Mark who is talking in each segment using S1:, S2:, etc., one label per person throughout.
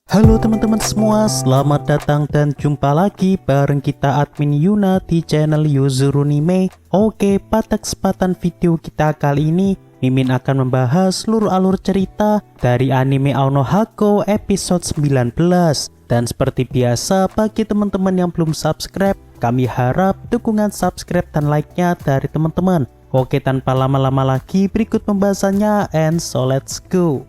S1: Halo teman-teman semua, selamat datang dan jumpa lagi bareng kita admin Yuna di channel Yuzurunime. Oke, pada kesempatan video kita kali ini, Mimin akan membahas seluruh alur cerita dari anime Ao Hako episode 19. Dan seperti biasa, bagi teman-teman yang belum subscribe, kami harap dukungan subscribe dan like-nya dari teman-teman. Oke, tanpa lama-lama lagi, berikut pembahasannya, and so let's go.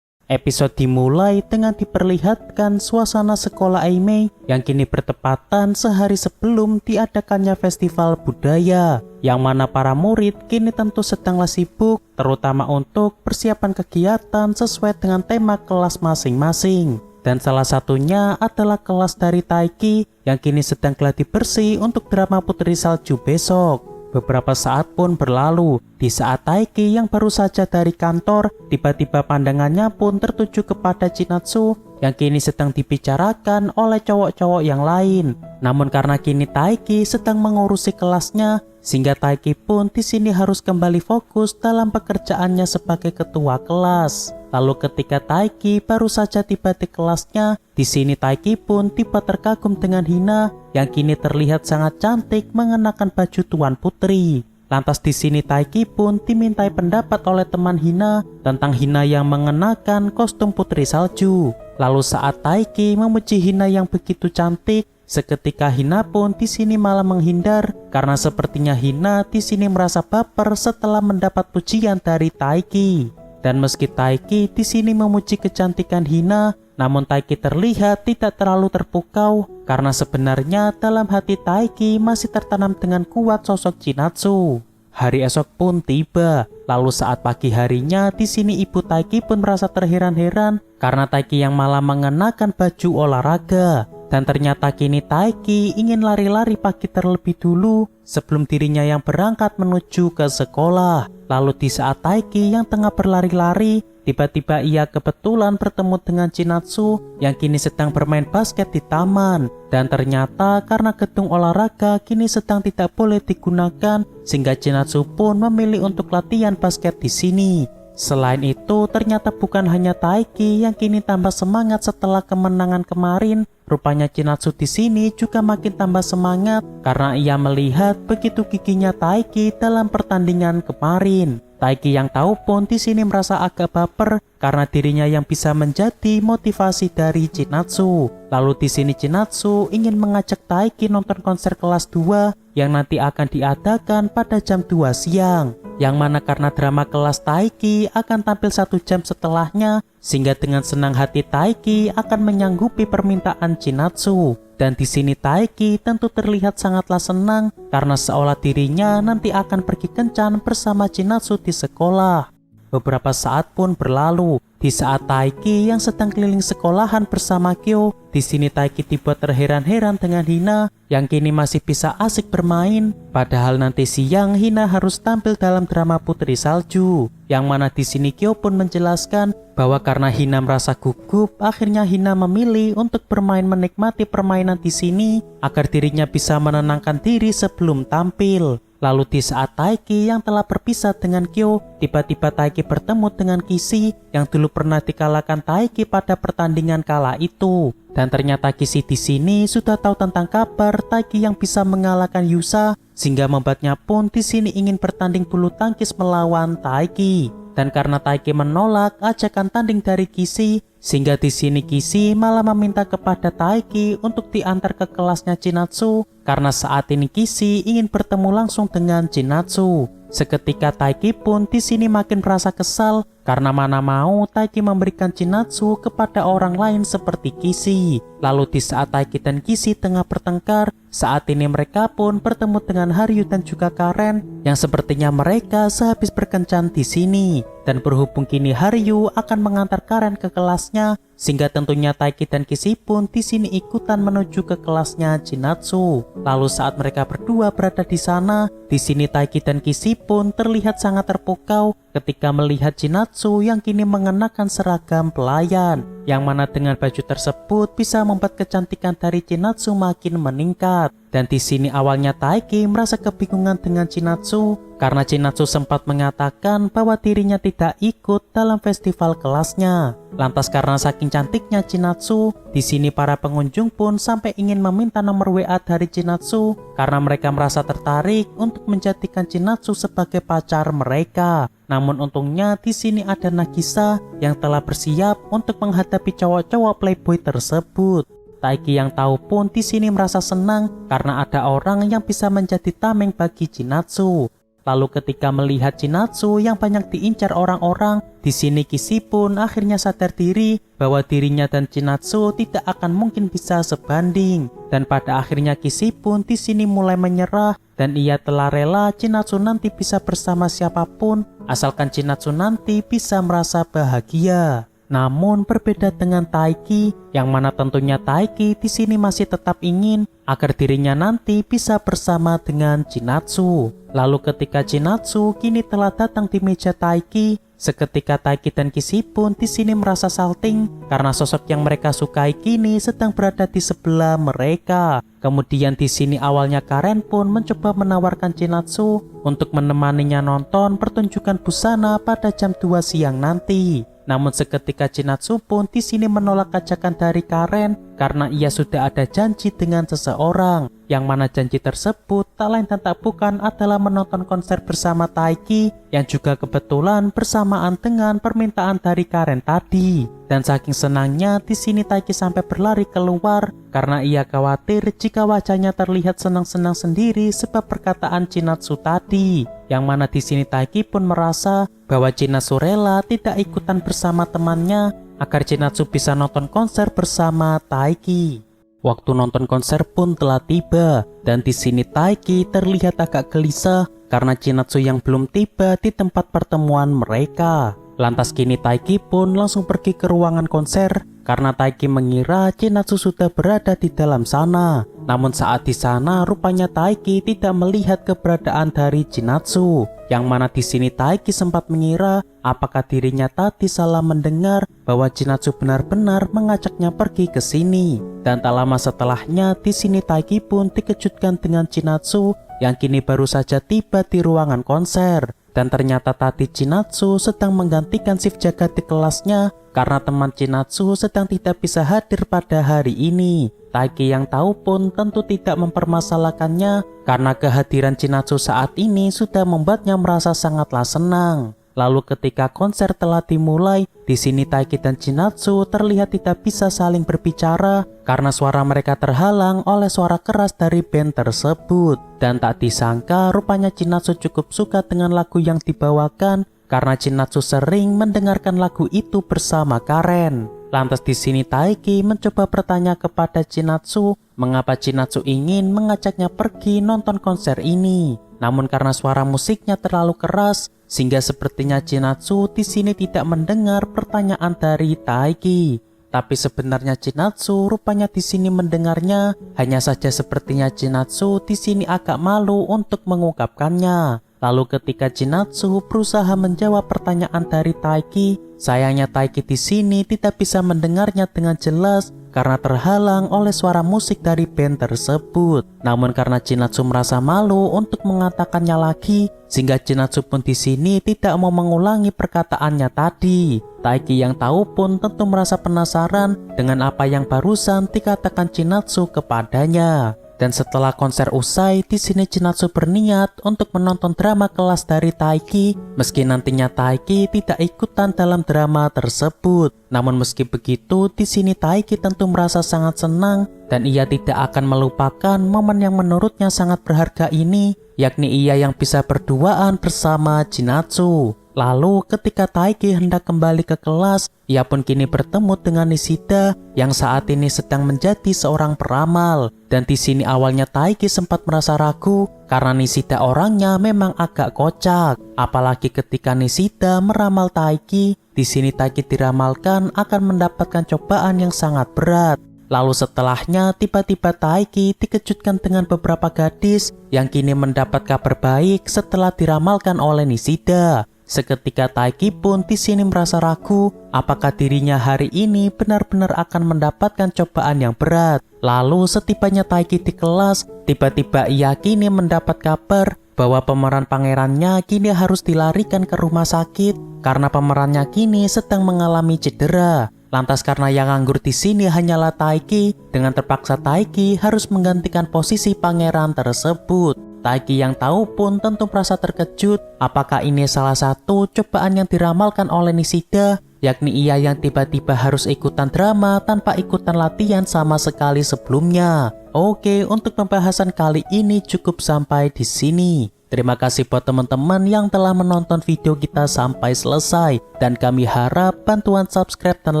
S1: Episode dimulai dengan diperlihatkan suasana sekolah Aimei yang kini bertepatan sehari sebelum diadakannya festival budaya, yang mana para murid kini tentu sedanglah sibuk terutama untuk persiapan kegiatan sesuai dengan tema kelas masing-masing. Dan salah satunya adalah kelas dari Taiki yang kini sedang gladi bersih untuk drama Putri Salju besok. Beberapa saat pun berlalu, di saat Taiki yang baru saja dari kantor, tiba-tiba pandangannya pun tertuju kepada Chinatsu yang kini sedang dibicarakan oleh cowok-cowok yang lain. Namun karena kini Taiki sedang mengurusi kelasnya, sehingga Taiki pun di sini harus kembali fokus dalam pekerjaannya sebagai ketua kelas. Lalu ketika Taiki baru saja tiba di kelasnya, di sini Taiki pun tiba terkagum dengan Hina yang kini terlihat sangat cantik mengenakan baju Tuan Putri. Lantas di sini Taiki pun dimintai pendapat oleh teman Hina tentang Hina yang mengenakan kostum Putri Salju. Lalu saat Taiki memuji Hina yang begitu cantik, seketika Hina pun di sini malah menghindar karena sepertinya Hina di sini merasa baper setelah mendapat pujian dari Taiki. Dan meski Taiki di sini memuji kecantikan Hina, namun Taiki terlihat tidak terlalu terpukau karena sebenarnya dalam hati Taiki masih tertanam dengan kuat sosok Chinatsu. Hari esok pun tiba, lalu saat pagi harinya di sini ibu Taiki pun merasa terheran-heran karena Taiki yang malah mengenakan baju olahraga. Dan ternyata kini Taiki ingin lari-lari pagi terlebih dulu sebelum dirinya yang berangkat menuju ke sekolah. Lalu di saat Taiki yang tengah berlari-lari, tiba-tiba ia kebetulan bertemu dengan Chinatsu yang kini sedang bermain basket di taman. Dan ternyata karena gedung olahraga kini sedang tidak boleh digunakan, sehingga Chinatsu pun memilih untuk latihan basket di sini. Selain itu, ternyata bukan hanya Taiki yang kini tambah semangat setelah kemenangan kemarin. Rupanya Chinatsu di sini juga makin tambah semangat karena ia melihat begitu giginya Taiki dalam pertandingan kemarin. Taiki yang tahu pun di sini merasa agak baper karena dirinya yang bisa menjadi motivasi dari Chinatsu. Lalu di sini Chinatsu ingin mengajak Taiki nonton konser kelas 2 yang nanti akan diadakan pada jam 2 siang. Yang mana karena drama kelas Taiki akan tampil 1 jam setelahnya, sehingga dengan senang hati Taiki akan menyanggupi permintaan Chinatsu. Dan di sini Taiki tentu terlihat sangatlah senang karena seolah dirinya nanti akan pergi kencan bersama Chinatsu di sekolah. Beberapa saat pun berlalu. Di saat Taiki yang sedang keliling sekolahan bersama Kyo, di sini Taiki tiba terheran-heran dengan Hina yang kini masih bisa asik bermain. Padahal nanti siang Hina harus tampil dalam drama Putri Salju. Yang mana di sini Kyo pun menjelaskan bahwa karena Hina merasa gugup, akhirnya Hina memilih untuk bermain menikmati permainan di sini agar dirinya bisa menenangkan diri sebelum tampil. Lalu di saat Taiki yang telah berpisah dengan Kyo, tiba-tiba Taiki bertemu dengan Kishi yang dulu pernah dikalahkan Taiki pada pertandingan kala itu. Dan ternyata Kishi di sini sudah tahu tentang kabar Taiki yang bisa mengalahkan Yusa, sehingga membuatnya pun di sini ingin bertanding bulu tangkis melawan Taiki. Dan karena Taiki menolak ajakan tanding dari Kishi, sehingga di sini Kishi malah meminta kepada Taiki untuk diantar ke kelasnya Chinatsu karena saat ini Kishi ingin bertemu langsung dengan Chinatsu. Seketika Taiki pun di sini makin merasa kesal karena mana mau Taiki memberikan Chinatsu kepada orang lain seperti Kishi. Lalu di saat Taiki dan Kishi tengah bertengkar, saat ini mereka pun bertemu dengan Haryu dan juga Karen yang sepertinya mereka sehabis berkencan di sini. Dan berhubung kini Haryu akan mengantar Karen ke kelasnya, sehingga tentunya Taiki dan Kishi pun di sini ikutan menuju ke kelasnya Chinatsu. Lalu saat mereka berdua berada di sana, di sini Taiki dan Kishi pun terlihat sangat terpukau ketika melihat Chinatsu yang kini mengenakan seragam pelayan, yang mana dengan baju tersebut bisa membuat kecantikan dari Chinatsu makin meningkat. Dan di sini awalnya Taiki merasa kebingungan dengan Chinatsu karena Chinatsu sempat mengatakan bahwa dirinya tidak ikut dalam festival kelasnya. Lantas karena saking cantiknya Chinatsu, di sini para pengunjung pun sampai ingin meminta nomor WA dari Chinatsu karena mereka merasa tertarik untuk menjadikan Chinatsu sebagai pacar mereka. Namun untungnya di sini ada Nagisa yang telah bersiap untuk menghadapi cowok-cowok playboy tersebut. Taiki yang tahu pun di sini merasa senang karena ada orang yang bisa menjadi tameng bagi Chinatsu. Lalu ketika melihat Chinatsu yang banyak diincar orang-orang, di sini Kishi pun akhirnya sadar diri bahwa dirinya dan Chinatsu tidak akan mungkin bisa sebanding. Dan pada akhirnya Kishi pun di sini mulai menyerah dan ia telah rela Chinatsu nanti bisa bersama siapapun asalkan Chinatsu nanti bisa merasa bahagia. Namun berbeda dengan Taiki, yang mana tentunya Taiki di sini masih tetap ingin agar dirinya nanti bisa bersama dengan Chinatsu. Lalu ketika Chinatsu kini telah datang di meja Taiki, seketika Taiki dan Kishi pun di sini merasa salting karena sosok yang mereka sukai kini sedang berada di sebelah mereka. Kemudian di sini awalnya Karen pun mencoba menawarkan Chinatsu untuk menemaninya nonton pertunjukan busana pada jam 2 siang nanti. Namun seketika Chinatsu pun di sini menolak ajakan dari Karen karena ia sudah ada janji dengan seseorang, yang mana janji tersebut tak lain dan tak bukan adalah menonton konser bersama Taiki yang juga kebetulan bersamaan dengan permintaan dari Karen tadi. Dan saking senangnya di sini Taiki sampai berlari keluar karena ia khawatir jika wajahnya terlihat senang-senang sendiri sebab perkataan Chinatsu tadi. Yang mana di sini Taiki pun merasa bahwa Chinatsu rela tidak ikutan bersama temannya agar Chinatsu bisa nonton konser bersama Taiki. Waktu nonton konser pun telah tiba dan di sini Taiki terlihat agak gelisah karena Chinatsu yang belum tiba di tempat pertemuan mereka. Lantas kini Taiki pun langsung pergi ke ruangan konser karena Taiki mengira Chinatsu sudah berada di dalam sana. Namun saat di sana rupanya Taiki tidak melihat keberadaan dari Chinatsu, yang mana di sini Taiki sempat mengira apakah dirinya tadi salah mendengar bahwa Chinatsu benar-benar mengajaknya pergi ke sini. Dan tak lama setelahnya di sini Taiki pun dikejutkan dengan Chinatsu yang kini baru saja tiba di ruangan konser. Dan ternyata tadi Chinatsu sedang menggantikan shift jaga di kelasnya karena teman Chinatsu sedang tidak bisa hadir pada hari ini. Taiki yang tahu pun tentu tidak mempermasalahkannya karena kehadiran Chinatsu saat ini sudah membuatnya merasa sangatlah senang. Lalu ketika konser telah dimulai, di sini Taiki dan Chinatsu terlihat tidak bisa saling berbicara karena suara mereka terhalang oleh suara keras dari band tersebut. Dan tak disangka rupanya Chinatsu cukup suka dengan lagu yang dibawakan karena Chinatsu sering mendengarkan lagu itu bersama Karen. Lantas di sini Taiki mencoba bertanya kepada Chinatsu mengapa Chinatsu ingin mengajaknya pergi nonton konser ini. Namun karena suara musiknya terlalu keras, sehingga sepertinya Chinatsu di sini tidak mendengar pertanyaan dari Taiki. Tapi sebenarnya Chinatsu rupanya di sini mendengarnya, hanya saja sepertinya Chinatsu di sini agak malu untuk mengungkapkannya. Lalu ketika Chinatsu berusaha menjawab pertanyaan dari Taiki, sayangnya Taiki di sini tidak bisa mendengarnya dengan jelas karena terhalang oleh suara musik dari band tersebut. Namun karena Chinatsu merasa malu untuk mengatakannya lagi, sehingga Chinatsu pun di sini tidak mau mengulangi perkataannya tadi. Taiki yang tahu pun tentu merasa penasaran dengan apa yang barusan dikatakan Chinatsu kepadanya. Dan setelah konser usai, di sini Chinatsu berniat untuk menonton drama kelas dari Taiki, meski nantinya Taiki tidak ikutan dalam drama tersebut. Namun meski begitu, di sini Taiki tentu merasa sangat senang dan ia tidak akan melupakan momen yang menurutnya sangat berharga ini, yakni ia yang bisa berduaan bersama Chinatsu. Lalu ketika Taiki hendak kembali ke kelas, ia pun kini bertemu dengan Nishida yang saat ini sedang menjadi seorang peramal. Dan di sini awalnya Taiki sempat merasa ragu karena Nishida orangnya memang agak kocak. Apalagi ketika Nishida meramal Taiki, di sini Taiki diramalkan akan mendapatkan cobaan yang sangat berat. Lalu setelahnya tiba-tiba Taiki dikejutkan dengan beberapa gadis yang kini mendapat kabar baik setelah diramalkan oleh Nishida. Seketika Taiki pun di sini merasa ragu apakah dirinya hari ini benar-benar akan mendapatkan cobaan yang berat. Lalu setibanya Taiki di kelas, tiba-tiba ia kini mendapat kabar bahwa pemeran pangerannya kini harus dilarikan ke rumah sakit karena pemerannya kini sedang mengalami cedera. Lantas karena yang nganggur di sini hanyalah Taiki, dengan terpaksa Taiki harus menggantikan posisi pangeran tersebut. Taiki yang tahu pun tentu merasa terkejut apakah ini salah satu cobaan yang diramalkan oleh Nishida, yakni ia yang tiba-tiba harus ikutan drama tanpa ikutan latihan sama sekali sebelumnya. Oke, untuk pembahasan kali ini cukup sampai di sini. Terima kasih buat teman-teman yang telah menonton video kita sampai selesai. Dan kami harap bantuan subscribe dan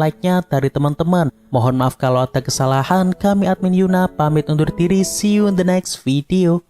S1: like-nya dari teman-teman. Mohon maaf kalau ada kesalahan. Kami admin Yuna pamit undur diri. See you in the next video.